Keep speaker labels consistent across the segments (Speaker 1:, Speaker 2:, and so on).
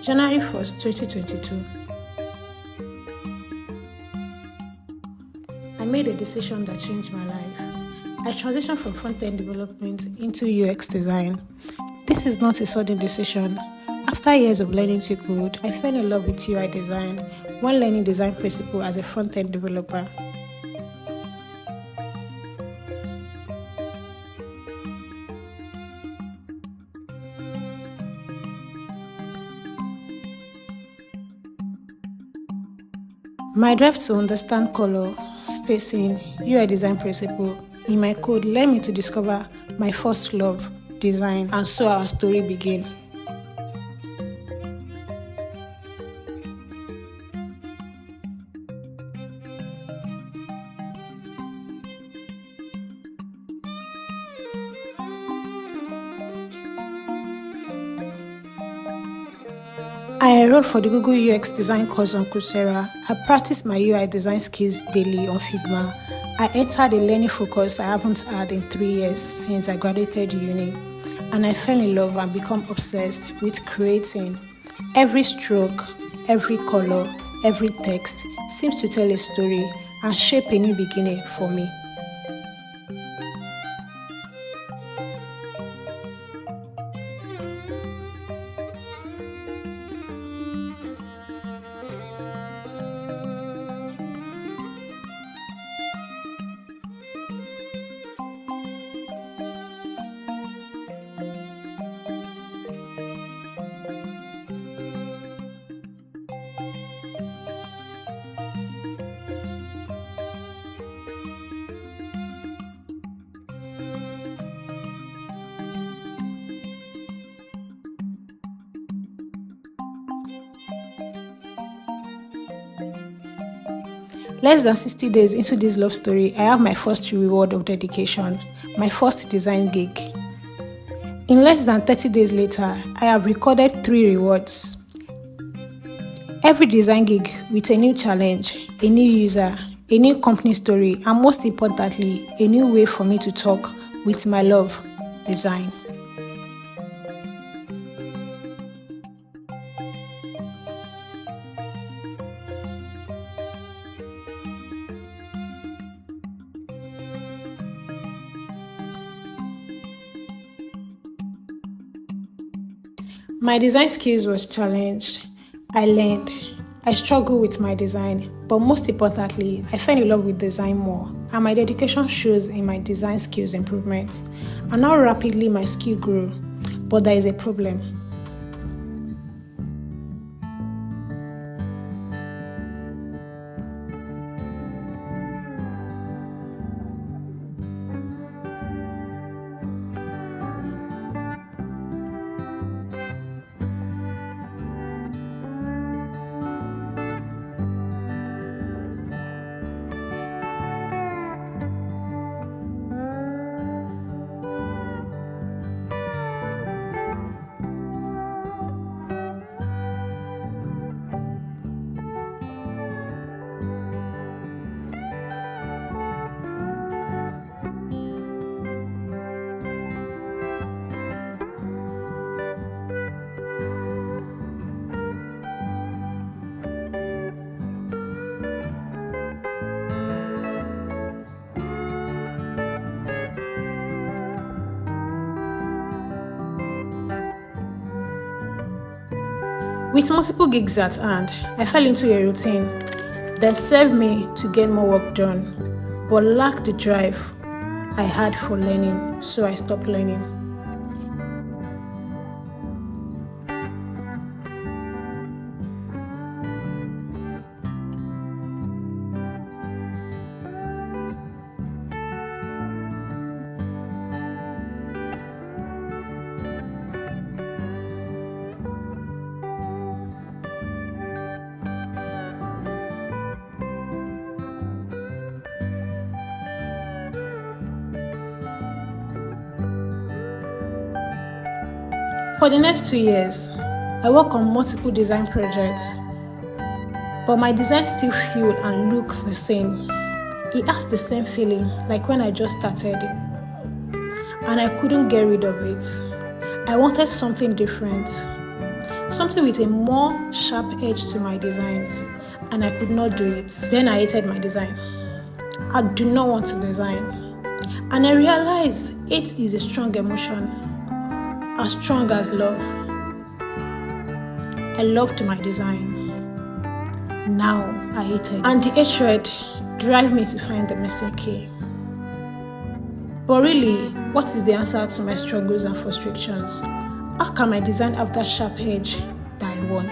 Speaker 1: January 1st, 2022. I made a decision that changed my life. I transitioned from front-end development into UX design. This is not a sudden decision. After years of learning to code, I fell in love with UI design while learning design principles as a front-end developer. My drive to understand color, spacing, UI design principle in my code led me to discover my first love, design, and so our story began. I enrolled for the Google UX design course on Coursera. I practiced my UI design skills daily on Figma. I entered a learning focus I haven't had in 3 years since I graduated uni. And I fell in love and become obsessed with creating. Every stroke, every color, every text seems to tell a story and shape a new beginning for me. Less than 60 days into this love story, I have my first reward of dedication, my first design gig. In less than 30 days later, I have recorded 3 rewards. Every design gig with a new challenge, a new user, a new company story, and most importantly, a new way for me to talk with my love, design. My design skills was challenged. I learned. I struggled with my design, but most importantly, I fell in love with design more, and my dedication shows in my design skills improvements. And how rapidly my skill grew, but there is a problem. With multiple gigs at hand, I fell into a routine that served me to get more work done, but lacked the drive I had for learning, so I stopped learning. For the next 2 years, I work on multiple design projects, but my designs still feel and look the same. It has the same feeling like when I just started, and I couldn't get rid of it. I wanted something different. something with a more sharp edge to my designs, and I could not do it. Then I hated my design. I do not want to design. And I realized hate is a strong emotion, as strong as love. I loved my design. Now I hate it. And the hatred drive me to find the missing key. But really, what is the answer to my struggles and frustrations? How can my design have that sharp edge that I want?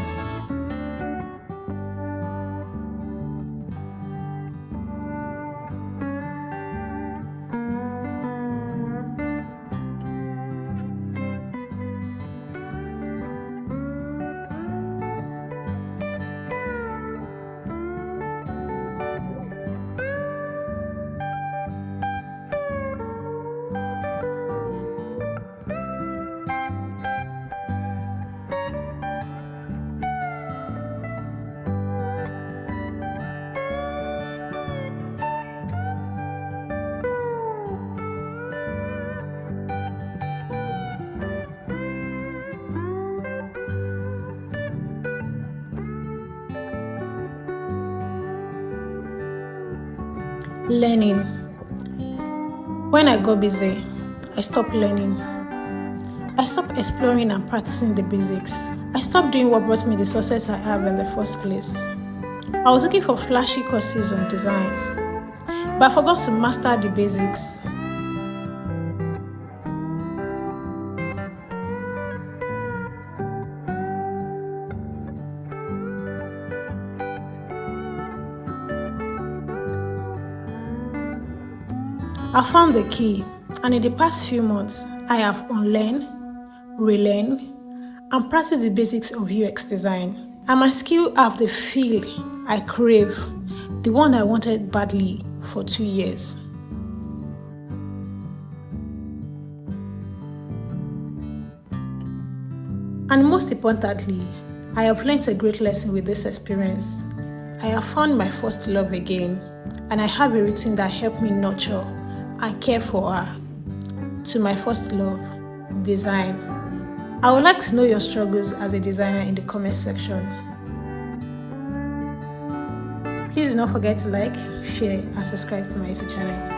Speaker 1: Learning. When I got busy, I stopped learning. I stopped exploring and practicing the basics. I stopped doing what brought me the success I have in the first place. I was looking for flashy courses on design, but I forgot to master the basics. I found the key, and in the past few months, I have unlearned, relearned, and practiced the basics of UX design. And my skill have the feel I crave, the one I wanted badly for 2 years. And most importantly, I have learned a great lesson with this experience. I have found my first love again, and I have a routine that helped me nurture and care for her. To my first love, design. I would like to know your struggles as a designer in the comment section. Please do not forget to like, share, and subscribe to my YouTube channel.